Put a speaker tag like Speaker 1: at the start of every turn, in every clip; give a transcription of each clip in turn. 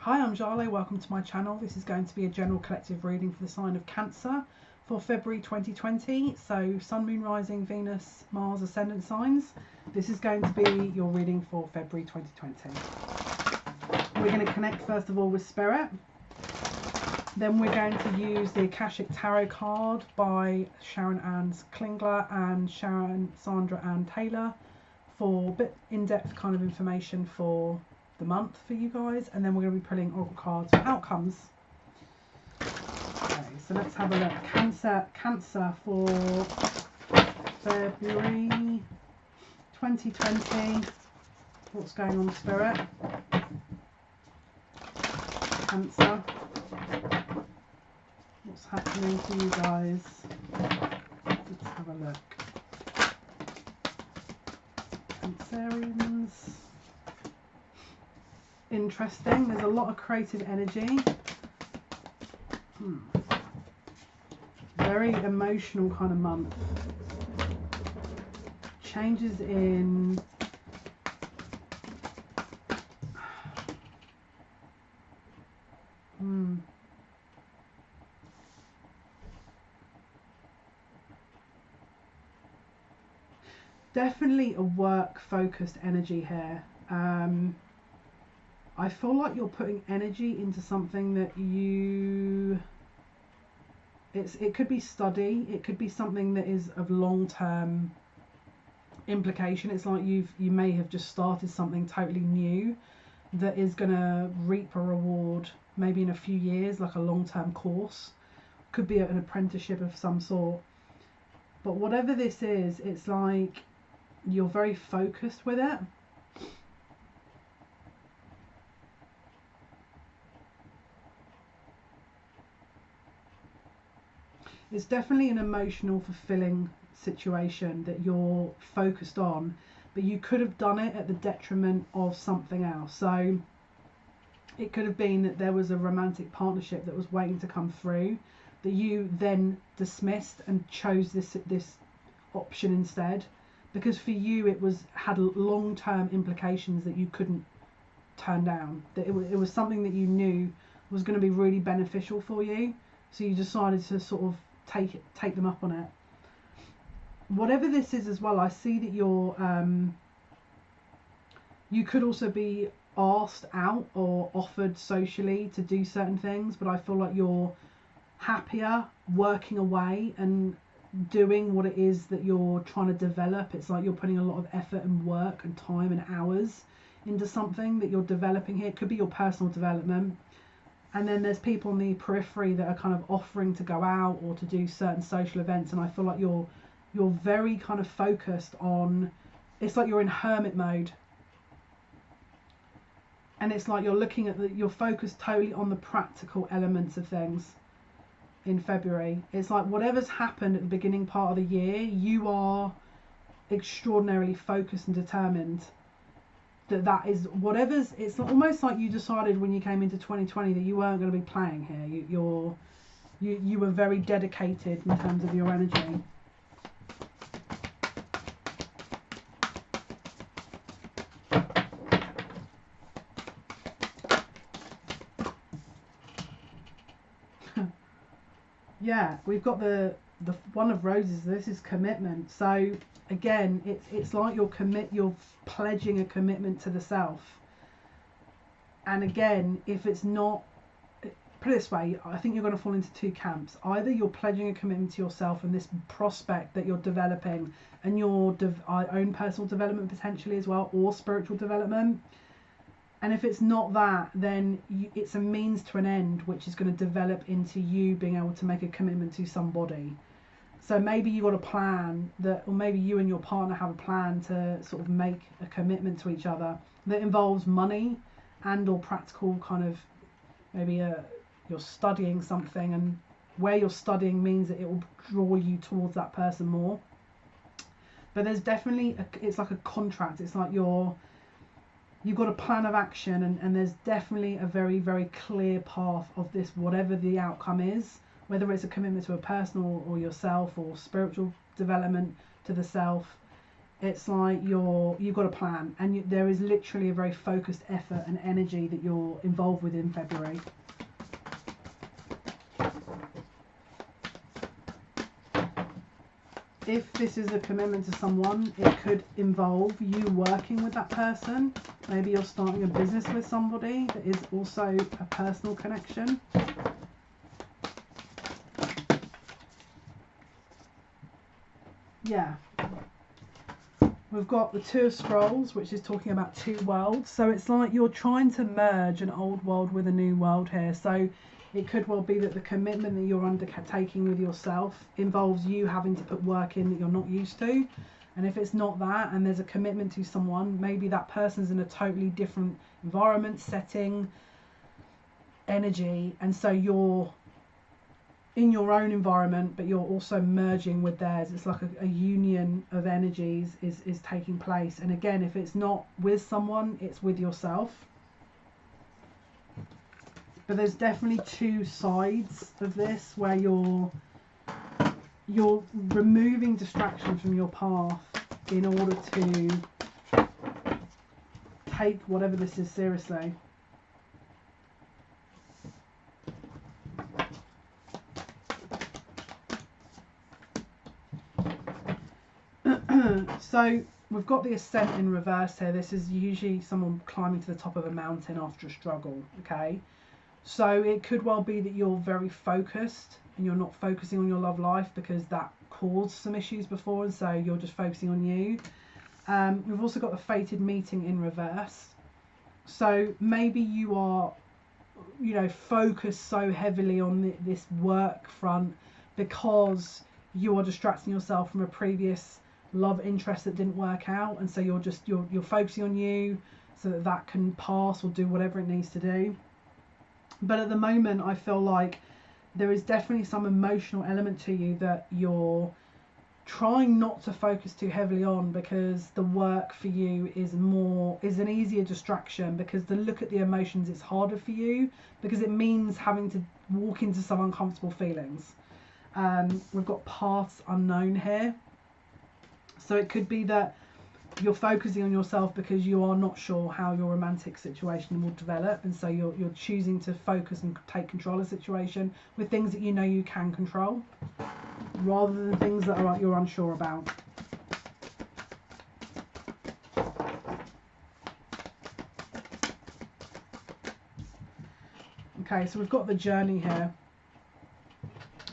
Speaker 1: Hi, I'm Jale, welcome to my channel. This is going to be a general collective reading for the sign of Cancer for February 2020. So Sun, Moon, Rising, Venus, Mars, Ascendant signs. This is going to be your reading for February 2020. We're going to connect first of all with Spirit. Then we're going to use the Akashic Tarot card by Sharon Ann Klingler and Sandra Ann Taylor for a bit in-depth kind of information for the month for you guys, and then we're going to be pulling oracle cards for outcomes. Okay, so let's have a look. Cancer for February 2020. What's going on, Spirit? Cancer. What's happening for you guys? Let's have a look. Cancerians. Interesting. There's a lot of creative energy. Very emotional kind of month. Changes in definitely a work focused energy here. I feel like you're putting energy into something that it could be study, it could be something that is of long-term implication. It's like you may have just started something totally new that is going to reap a reward maybe in a few years, like a long-term course. Could be an apprenticeship of some sort. But whatever this is, it's like you're very focused with it. It's definitely an emotional, fulfilling situation that you're focused on, but you could have done it at the detriment of something else. So it could have been that there was a romantic partnership that was waiting to come through, that you then dismissed and chose this option instead, because for you it had long-term implications that you couldn't turn down. That it was something that you knew was going to be really beneficial for you, so you decided to sort of take them up on it. Whatever this is as well, I see that you could also be asked out or offered socially to do certain things, but I feel like you're happier working away and doing what it is that you're trying to develop. It's like you're putting a lot of effort and work and time and hours into something that you're developing here. It could be your personal development. And then there's people on the periphery that are kind of offering to go out or to do certain social events, and I feel like you're very kind of focused on, it's like you're in hermit mode, and it's like you're looking at you're focused totally on the practical elements of things in February. It's like whatever's happened at the beginning part of the year, you are extraordinarily focused and determined that is whatever's. It's almost like you decided when you came into 2020 that you weren't going to be playing here. You were very dedicated in terms of your energy. Yeah, we've got the one of roses. This is commitment. So again, it's like you're pledging a commitment to the self. And again, if it's not, put it this way, I think you're going to fall into two camps. Either you're pledging a commitment to yourself and this prospect that you're developing, and your own personal development potentially as well, or spiritual development. And if it's not that, then it's a means to an end, which is going to develop into you being able to make a commitment to somebody. So maybe you've got a plan that, or maybe you and your partner have a plan to sort of make a commitment to each other that involves money and or practical kind of, maybe you're studying something, and where you're studying means that it will draw you towards that person more. But there's definitely, it's like a contract. It's like you've got a plan of action, and there's definitely a very, very clear path of this, whatever the outcome is, whether it's a commitment to a personal or yourself or spiritual development to the self. It's like you've got a plan, and there is literally a very focused effort and energy that you're involved with in February. If this is a commitment to someone, it could involve you working with that person. Maybe you're starting a business with somebody that is also a personal connection. Yeah. We've got the Two of Scrolls, which is talking about two worlds. So it's like you're trying to merge an old world with a new world here. So it could well be that the commitment that you're undertaking with yourself involves you having to put work in that you're not used to. And if it's not that, and there's a commitment to someone, maybe that person's in a totally different environment, setting, energy, and so you're in your own environment, but you're also merging with theirs. It's like a union of energies is taking place. And again, if it's not with someone, it's with yourself. But there's definitely two sides of this where you're removing distraction from your path in order to take whatever this is seriously. So we've got the Ascent in reverse here. This is usually someone climbing to the top of a mountain after a struggle, okay? So it could well be that you're very focused and you're not focusing on your love life because that caused some issues before, and so you're just focusing on you. We've also got the Fated Meeting in reverse. So maybe you are, you know, focused so heavily on this work front because you are distracting yourself from a previous love interest that didn't work out, and so you're focusing on you so that that can pass or do whatever it needs to do. But at the moment, I feel like there is definitely some emotional element to you that you're trying not to focus too heavily on, because the work for you is an easier distraction, because to look at the emotions, it's harder for you because it means having to walk into some uncomfortable feelings. We've got paths unknown here. So it could be that you're focusing on yourself because you are not sure how your romantic situation will develop, and so you're choosing to focus and take control of the situation with things that you know you can control, rather than things that you're unsure about. Okay, so we've got the Journey here.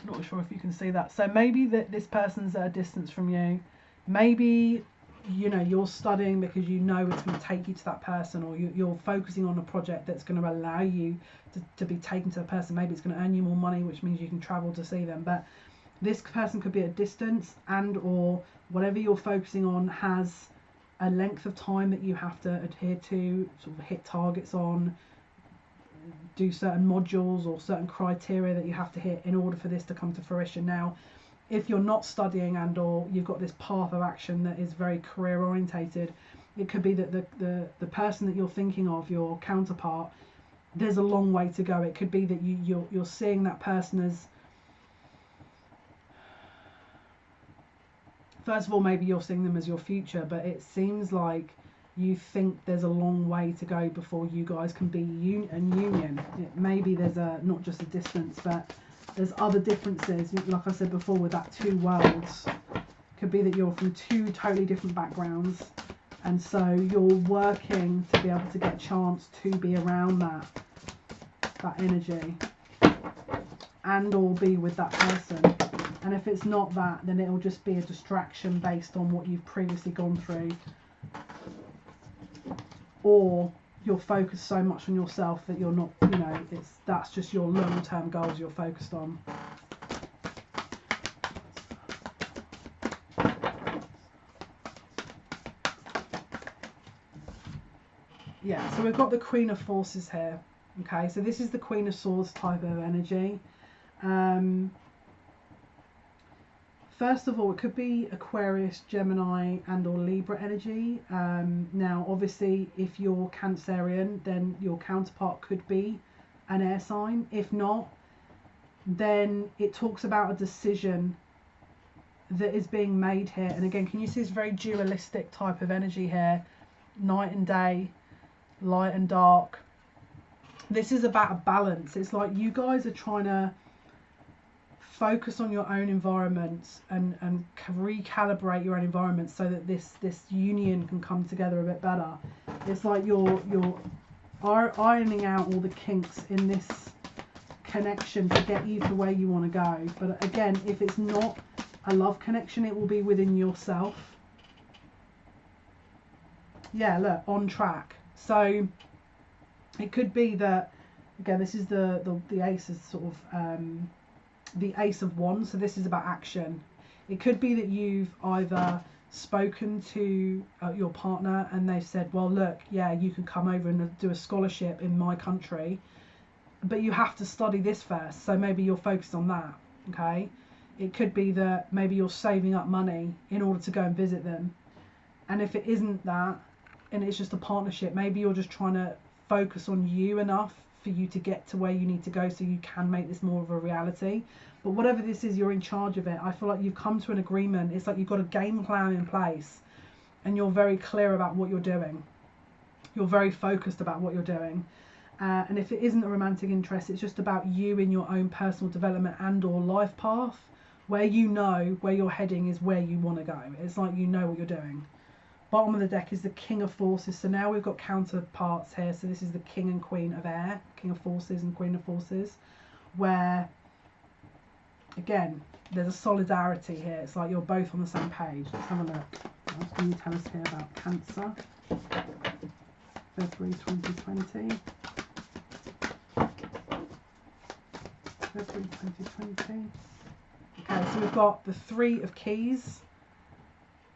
Speaker 1: Not sure if you can see that. So maybe that this person's at a distance from you. Maybe, you know, you're studying because you know it's going to take you to that person, or you're focusing on a project that's going to allow you to be taken to the person. Maybe it's going to earn you more money, which means you can travel to see them. But this person could be at a distance, and or whatever you're focusing on has a length of time that you have to adhere to, sort of hit targets on, do certain modules or certain criteria that you have to hit in order for this to come to fruition. Now, if you're not studying and or you've got this path of action that is very career orientated, it could be that the person that you're thinking of, your counterpart, there's a long way to go. It could be that you're seeing that person as, first of all, maybe you're seeing them as your future, but it seems like you think there's a long way to go before you guys can be a union. Maybe there's not just a distance, but there's other differences. Like I said before, with that two worlds, could be that you're from two totally different backgrounds, and so you're working to be able to get a chance to be around that energy and or be with that person. And if it's not that, then it'll just be a distraction based on what you've previously gone through, or you're focused so much on yourself that you're not, you know, that's just your long-term goals you're focused on. Yeah, so we've got the Queen of Forces here. Okay, so this is the Queen of Swords type of energy. First of all, it could be Aquarius, Gemini and or Libra energy. Now, obviously, if you're Cancerian, then your counterpart could be an air sign. If not, then it talks about a decision that is being made here. And again, can you see this very dualistic type of energy here? Night and day, light and dark. This is about a balance. It's like you guys are trying to focus on your own environment and recalibrate your own environment so that this union can come together a bit better. It's like you're ironing out all the kinks in this connection to get you to where you want to go. But again, if it's not a love connection, it will be within yourself. Yeah, look, on track. So it could be that, again, this is the ace is sort of the Ace of Wands, so this is about action. It could be that you've either spoken to your partner and they've said, well, look, yeah, you can come over and do a scholarship in my country, but you have to study this first, so maybe you're focused on that, okay? It could be that maybe you're saving up money in order to go and visit them, and if it isn't that and it's just a partnership, maybe you're just trying to focus on you enough for you to get to where you need to go so you can make this more of a reality. But whatever this is, you're in charge of it. I feel like you've come to an agreement. It's like you've got a game plan in place and you're very clear about what you're doing. You're very focused about what you're doing. And if it isn't a romantic interest, it's just about you in your own personal development and or life path, where you know where you're heading is where you want to go. It's like you know what you're doing. Bottom of the deck is the King of Forces. So now we've got counterparts here. So this is the King and Queen of Air, King of Forces and Queen of Forces, where, again, there's a solidarity here. It's like you're both on the same page. Let's have a look. What can you tell us here about Cancer? February 2020. February 2020. Okay, so we've got the Three of Keys,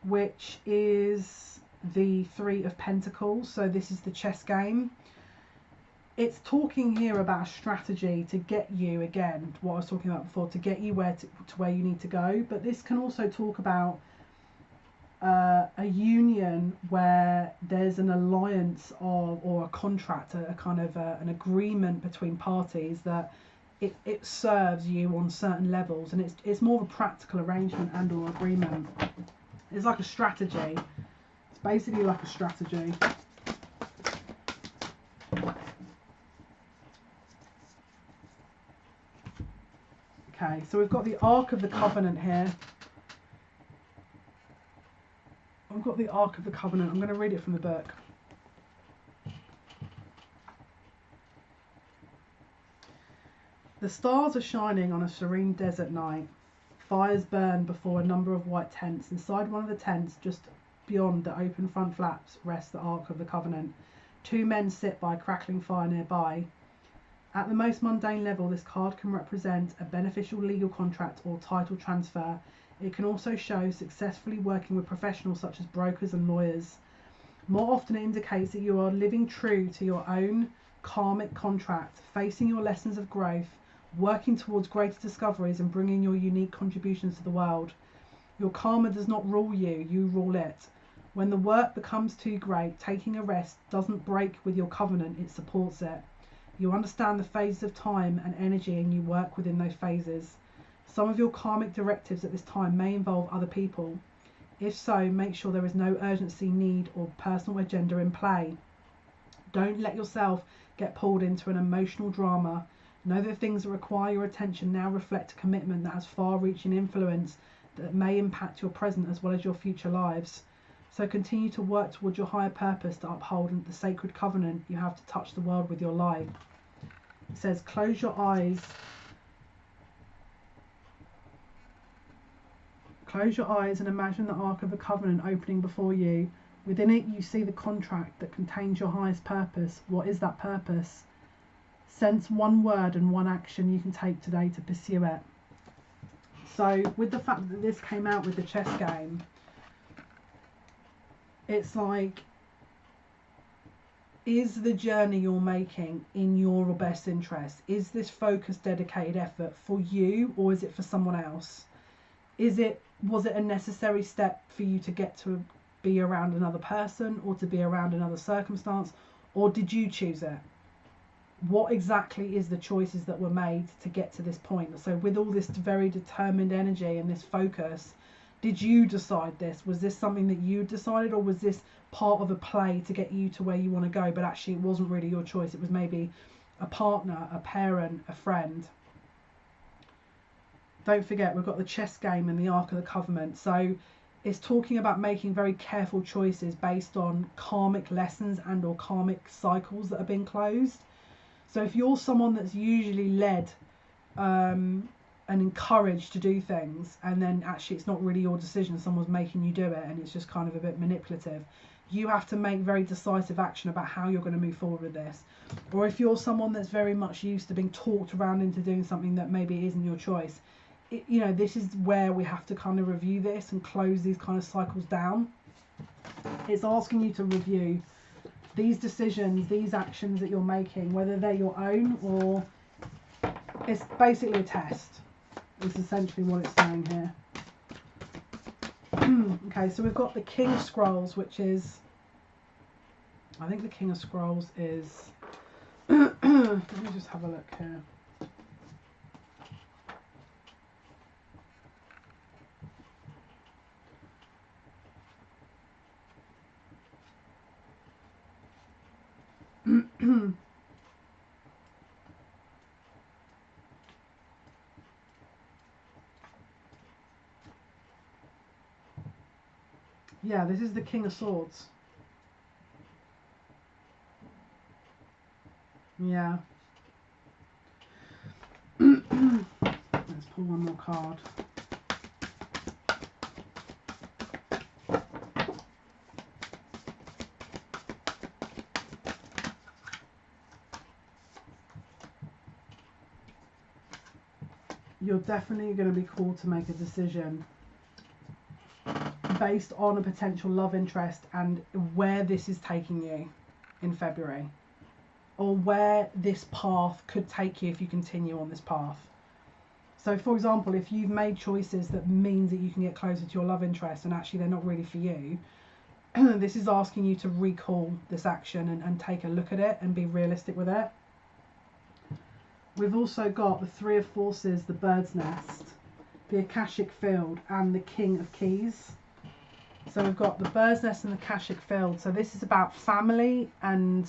Speaker 1: which is the Three of Pentacles. So this is the chess game. It's talking here about a strategy to get you, again, what I was talking about before, to get you to where you need to go. But this can also talk about a union where there's an alliance of, or a contract, a kind of an agreement between parties that it serves you on certain levels, and it's more of a practical arrangement and or agreement. It's like a strategy. It's basically like a strategy. Okay, so we've got the Ark of the Covenant here. I've got the Ark of the Covenant. I'm going to read it from the book. The stars are shining on a serene desert night. Fires burn before a number of white tents. Inside one of the tents, just beyond the open front flaps, rests the Ark of the Covenant. Two men sit by a crackling fire nearby. At the most mundane level, this card can represent a beneficial legal contract or title transfer. It can also show successfully working with professionals such as brokers and lawyers. More often, it indicates that you are living true to your own karmic contract, facing your lessons of growth, working towards greater discoveries and bringing your unique contributions to the world. Your karma does not rule you, you rule it. When the work becomes too great, taking a rest doesn't break with your covenant, it supports it. You understand the phases of time and energy and you work within those phases. Some of your karmic directives at this time may involve other people. If so, make sure there is no urgency, need or personal agenda in play. Don't let yourself get pulled into an emotional drama. Know that things that require your attention now reflect a commitment that has far-reaching influence that may impact your present as well as your future lives. So continue to work towards your higher purpose to uphold the sacred covenant you have to touch the world with your light. It says, close your eyes. Close your eyes and imagine the Ark of the Covenant opening before you. Within it, you see the contract that contains your highest purpose. What is that purpose? Sense one word and one action you can take today to pursue it. So with the fact that this came out with the chess game, it's like, is the journey you're making in your best interest? Is this focused, dedicated effort for you, or is it for someone else? Was it a necessary step for you to get to be around another person or to be around another circumstance, or did you choose it? What exactly is the choices that were made to get to this point? So with all this very determined energy and this focus, Did you decide this? Was this something that you decided, or was this part of a play to get you to where you want to go, but actually it wasn't really your choice? It was maybe a partner, a parent, a friend. Don't forget, we've got the chess game and the Ark of the Covenant. So it's talking about making very careful choices based on karmic lessons and or karmic cycles that are being closed. So if you're someone that's usually led and encouraged to do things, and then actually it's not really your decision, someone's making you do it, and it's just kind of a bit manipulative, you have to make very decisive action about how you're going to move forward with this. Or if you're someone that's very much used to being talked around into doing something that maybe isn't your choice, you know, this is where we have to kind of review this and close these kind of cycles down. It's asking you to review these decisions, these actions that you're making, whether they're your own or it's basically a test. It's essentially what it's saying here. Okay, so we've got the King of Scrolls, which is, I think the King of Scrolls is, let me just have a look here. Yeah, this is the King of Swords. Yeah. Let's pull one more card. You're definitely going to be called to make a decision based on a potential love interest and where this is taking you in February, or where this path could take you if you continue on this path. So for example, if you've made choices that means that you can get closer to your love interest and actually they're not really for you, this is asking you to recall this action and take a look at it and be realistic with it. We've also got the Three of Forces, the Bird's Nest, the Akashic Field, and the King of Keys. So we've got the Bird's Nest and the Akashic Field. So this is about family and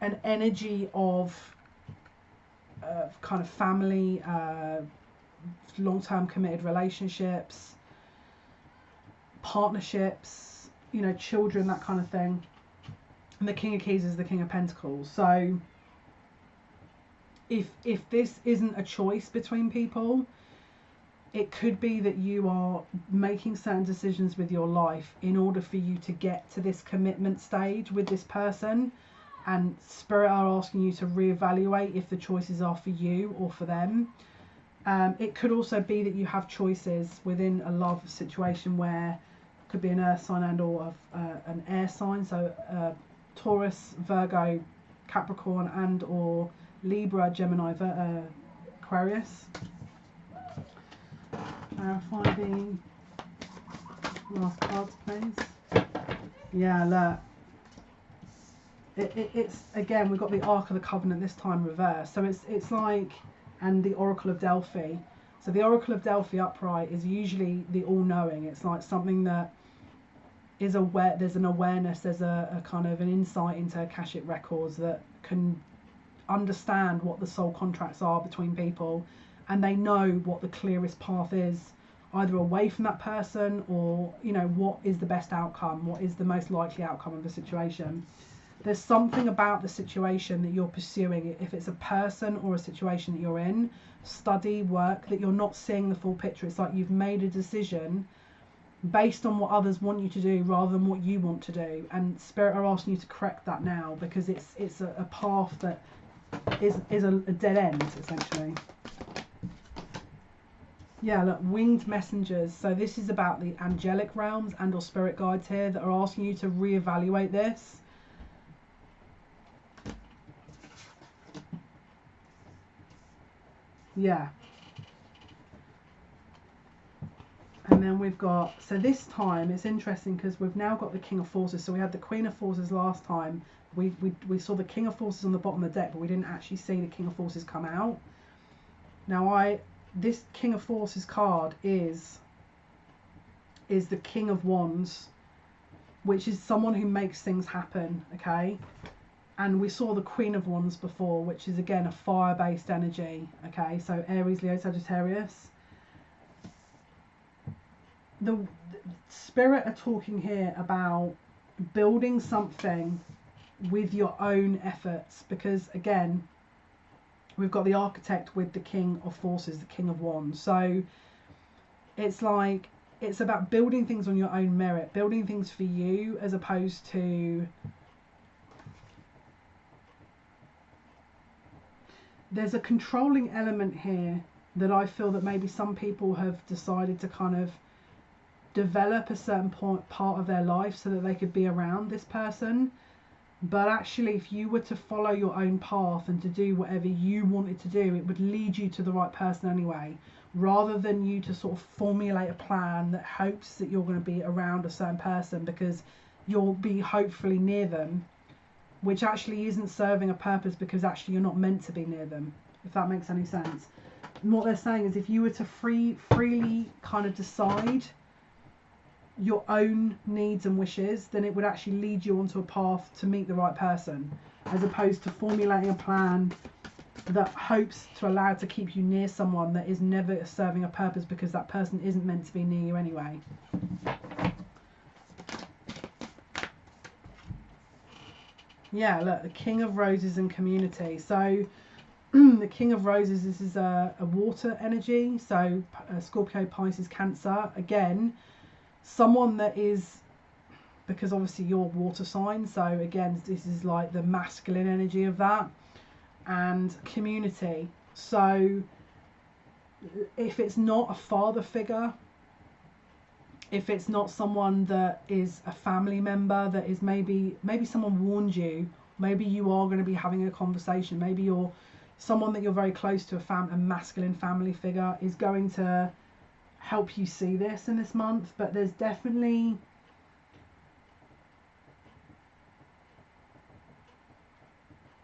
Speaker 1: an energy of kind of family, long-term committed relationships, partnerships, you know, children, that kind of thing. And the King of Keys is the King of Pentacles. So if this isn't a choice between people, it could be that you are making certain decisions with your life in order for you to get to this commitment stage with this person, and Spirit are asking you to reevaluate if the choices are for you or for them. It could also be that you have choices within a love situation where it could be an earth sign and or an air sign, so Taurus, Virgo, Capricorn and or Libra, Gemini, Aquarius. Clarify the last cards, please. Yeah, look. It's again, we've got the Ark of the Covenant this time reversed. So it's like, and the Oracle of Delphi. So the Oracle of Delphi upright is usually the all-knowing. It's like something that is aware. There's an awareness. There's a kind of an insight into Akashic records that can understand what the soul contracts are between people, and they know what the clearest path is, either away from that person or, you know, what is the best outcome, what is the most likely outcome of the situation. There's something about the situation that you're pursuing, if it's a person or a situation that you're in, study, work, that you're not seeing the full picture. It's like you've made a decision based on what others want you to do rather than what you want to do, and Spirit are asking you to correct that now, because it's a path that is a dead end, essentially. Yeah, look, winged messengers. So this is about the angelic realms and or spirit guides here that are asking you to reevaluate this. Yeah. And then we've got, so this time it's interesting because we've now got the King of Forces. So we had the Queen of Forces last time. We saw the King of Forces on the bottom of the deck, but we didn't actually see the King of Forces come out. Now this King of Forces card is is the King of Wands, which is someone who makes things happen, okay? And we saw the Queen of Wands before, which is again a fire-based energy, okay? So Aries, Leo, Sagittarius. The spirit are talking here about building something with your own efforts, because again, we've got the Architect with the King of Forces, the King of Wands. So it's like, it's about building things on your own merit, building things for you, as opposed to, there's a controlling element here that I feel that maybe some people have decided to kind of develop a certain part of their life so that they could be around this person. But actually, if you were to follow your own path and to do whatever you wanted to do, it would lead you to the right person anyway, rather than you to sort of formulate a plan that hopes that you're going to be around a certain person because you'll be hopefully near them, which actually isn't serving a purpose, because actually you're not meant to be near them, if that makes any sense. And what they're saying is, if you were to freely kind of decide your own needs and wishes, then it would actually lead you onto a path to meet the right person, as opposed to formulating a plan that hopes to allow to keep you near someone that is never serving a purpose, because that person isn't meant to be near you anyway. Yeah, look, the King of Roses and community. So the King of Roses, this is a water energy, so Scorpio, Pisces, Cancer. Again, someone that is, because obviously you're water sign, so again this is like the masculine energy of that. And community, so if it's not a father figure, if it's not someone that is a family member, that is maybe someone warned you, maybe you are going to be having a conversation, maybe you're someone that you're very close to, a masculine family figure is going to help you see this in this month. But there's definitely,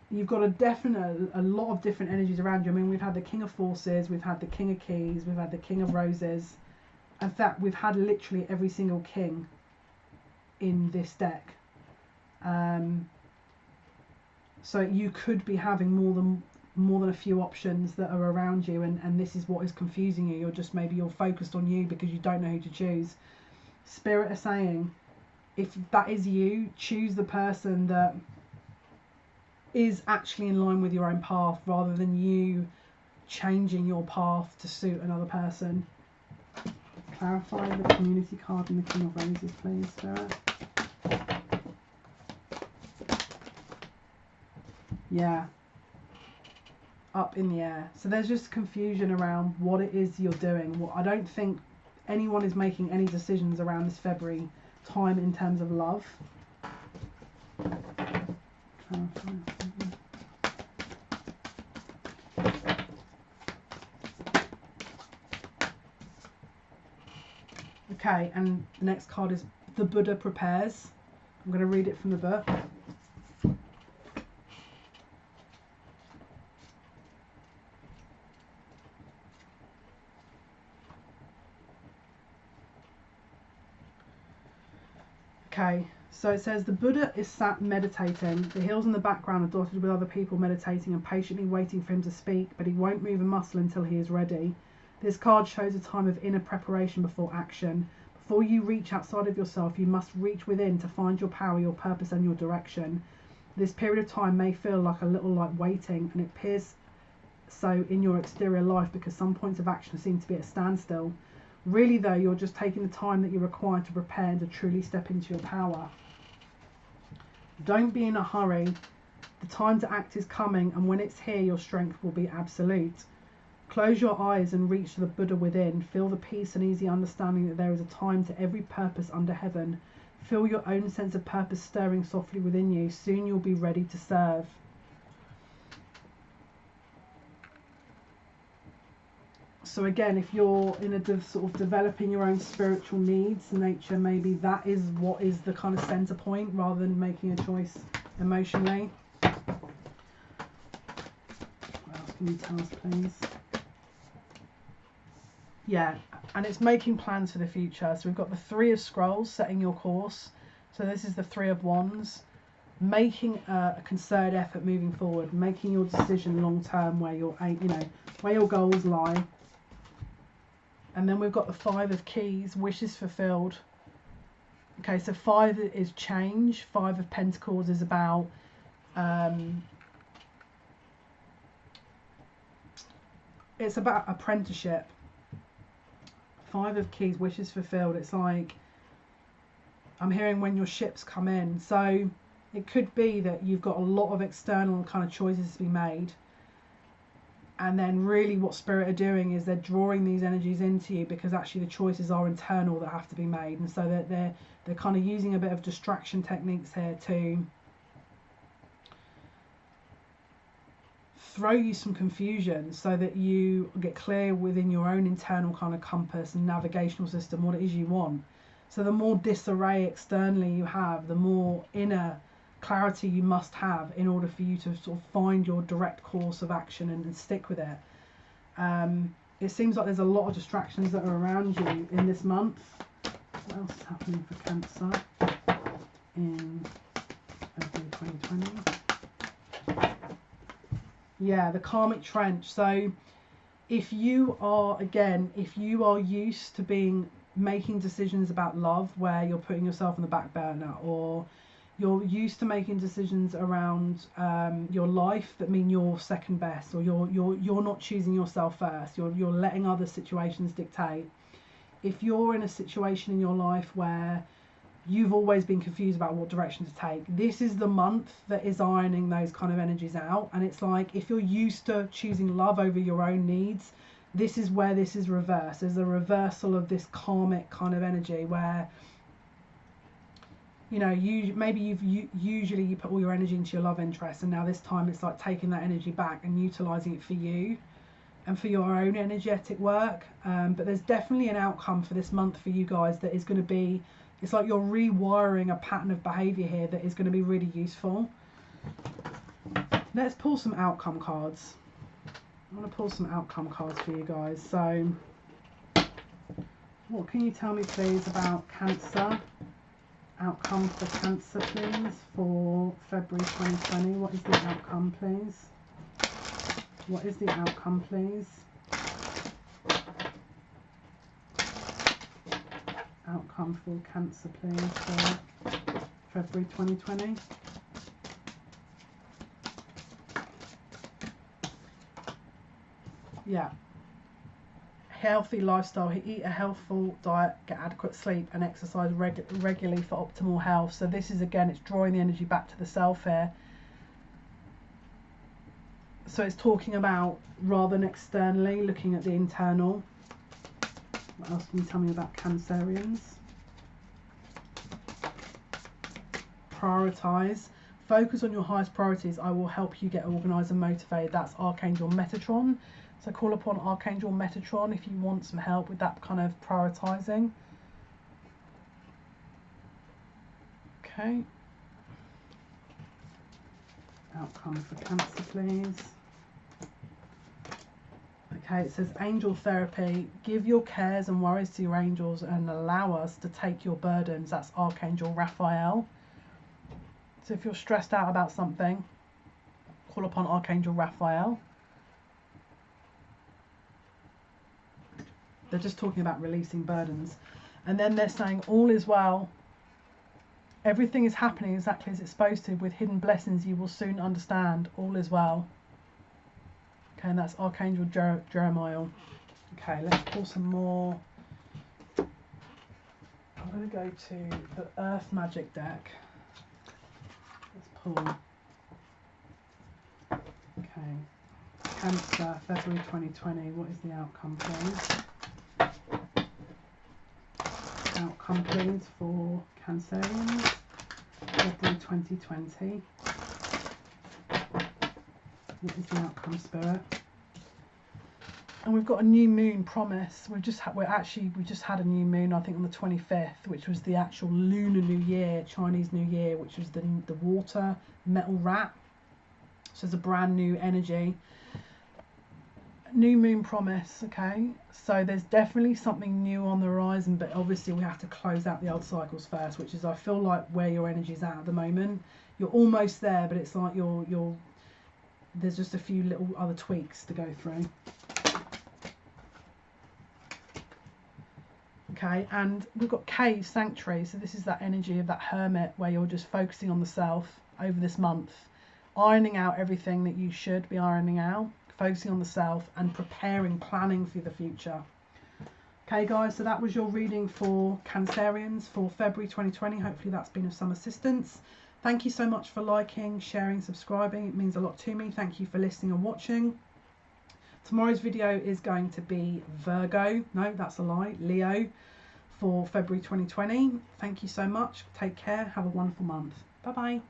Speaker 1: you've got a lot of different energies around you. I mean, we've had the King of Forces, we've had the King of Keys, we've had the King of Roses. In fact, we've had literally every single king in this deck. So you could be having more than a few options that are around you, and this is what is confusing you. You're focused on you because you don't know who to choose. Spirit are saying, if that is you, choose the person that is actually in line with your own path, rather than you changing your path to suit another person. Clarify the community card and the King of Roses, please, Spirit. Yeah. Up in the air. So there's just confusion around what it is you're doing. I don't think anyone is making any decisions around this February time in terms of love. Okay, and the next card is the Buddha prepares. I'm going to read it from the book. Okay, so it says the Buddha is sat meditating. The hills in the background are dotted with other people meditating and patiently waiting for him to speak, but he won't move a muscle until he is ready. This card shows a time of inner preparation before action. Before you reach outside of yourself, you must reach within to find your power, your purpose, and your direction. This period of time may feel like a little like waiting, and it appears so in your exterior life because some points of action seem to be at a standstill. Really though, you're just taking the time that you require to prepare and to truly step into your power. Don't be in a hurry. The time to act is coming, and when it's here, your strength will be absolute. Close your eyes and reach to the Buddha within. Feel the peace and easy understanding that there is a time to every purpose under heaven. Feel your own sense of purpose stirring softly within you. Soon you'll be ready to serve. So again, if you're in a sort of developing your own spiritual needs, nature, maybe that is what is the kind of center point, rather than making a choice emotionally. What else can you tell us, please? Yeah, and it's making plans for the future. So we've got the Three of Scrolls, setting your course. So this is the Three of Wands, making a concerted effort moving forward, making your decision long term where your where your goals lie. And then we've got the Five of Keys, wishes fulfilled. Okay, so 5 is change. 5 of Pentacles is about it's about apprenticeship. 5 of Keys, wishes fulfilled. It's like, I'm hearing when your ships come in. So it could be that you've got a lot of external kind of choices to be made. And then really what Spirit are doing is they're drawing these energies into you, because actually the choices are internal that have to be made. And so that they're kind of using a bit of distraction techniques here to throw you some confusion, so that you get clear within your own internal kind of compass and navigational system what it is you want. So the more disarray externally you have, the more inner clarity you must have in order for you to sort of find your direct course of action and stick with it. It seems like there's a lot of distractions that are around you in this month. What else is happening for Cancer in February 2020? Yeah, the karmic trench. So if you are used to making decisions about love where you're putting yourself on the back burner, or you're used to making decisions around your life that mean you're second best, or you're not choosing yourself first, you're letting other situations dictate. If you're in a situation in your life where you've always been confused about what direction to take, this is the month that is ironing those kind of energies out. And it's like, if you're used to choosing love over your own needs, this is where this is reversed. There's a reversal of this karmic kind of energy where, you know, usually you put all your energy into your love interest, and now this time it's like taking that energy back and utilizing it for you and for your own energetic work. But there's definitely an outcome for this month for you guys that is going to be, it's like you're rewiring a pattern of behavior here that is going to be really useful. Let's pull some outcome cards. I want to pull some outcome cards for you guys. So what can you tell me please about Cancer? Outcome for Cancer please for February 2020. What is the outcome please? What is the outcome please? Outcome for Cancer please for February 2020. Yeah. Healthy lifestyle. Eat a healthful diet, get adequate sleep, and exercise regularly for optimal health. So this is, again, it's drawing the energy back to the self here. So it's talking about, rather than externally, looking at the internal. What else can you tell me about Cancerians? Prioritize. Focus on your highest priorities. I will help you get organised and motivated. That's Archangel Metatron. So call upon Archangel Metatron if you want some help with that kind of prioritising. Okay. Outcome for Cancer, please. Okay, it says angel therapy. Give your cares and worries to your angels and allow us to take your burdens. That's Archangel Raphael. So if you're stressed out about something, call upon Archangel Raphael. They're just talking about releasing burdens. And then they're saying all is well. Everything is happening exactly as it's supposed to. With hidden blessings you will soon understand. All is well. Okay, and that's Archangel Jeremiah. Okay, let's pull some more. I'm going to go to the Earth Magic deck. Let's pull. Okay. Cancer, February 2020. What is the outcome, please? Outcome, please, for Cancerians, February 2020. What is the outcome, Spirit? And we've got a new moon promise. We just had a new moon, I think, on the 25th, which was the actual Lunar New Year, Chinese New Year, which was the water metal rat. So it's a brand new energy. new moon promise. Okay, so there's definitely something new on the horizon, but obviously we have to close out the old cycles first, which is, I feel like, where your energy's at the moment. You're almost there, but it's like there's just a few little other tweaks to go through. Okay, and we've got cave, sanctuary, so this is that energy of that hermit where you're just focusing on the self over this month, ironing out everything that you should be ironing out, focusing on the self and preparing, planning for the future. Okay guys, so that was your reading for Cancerians for February 2020. Hopefully that's been of some assistance. Thank you so much for liking, sharing, subscribing. It means a lot to me. Thank you for listening and watching. Tomorrow's video is going to be Virgo, no, that's a lie, Leo, for February 2020. Thank you so much. Take care. Have a wonderful month. Bye bye.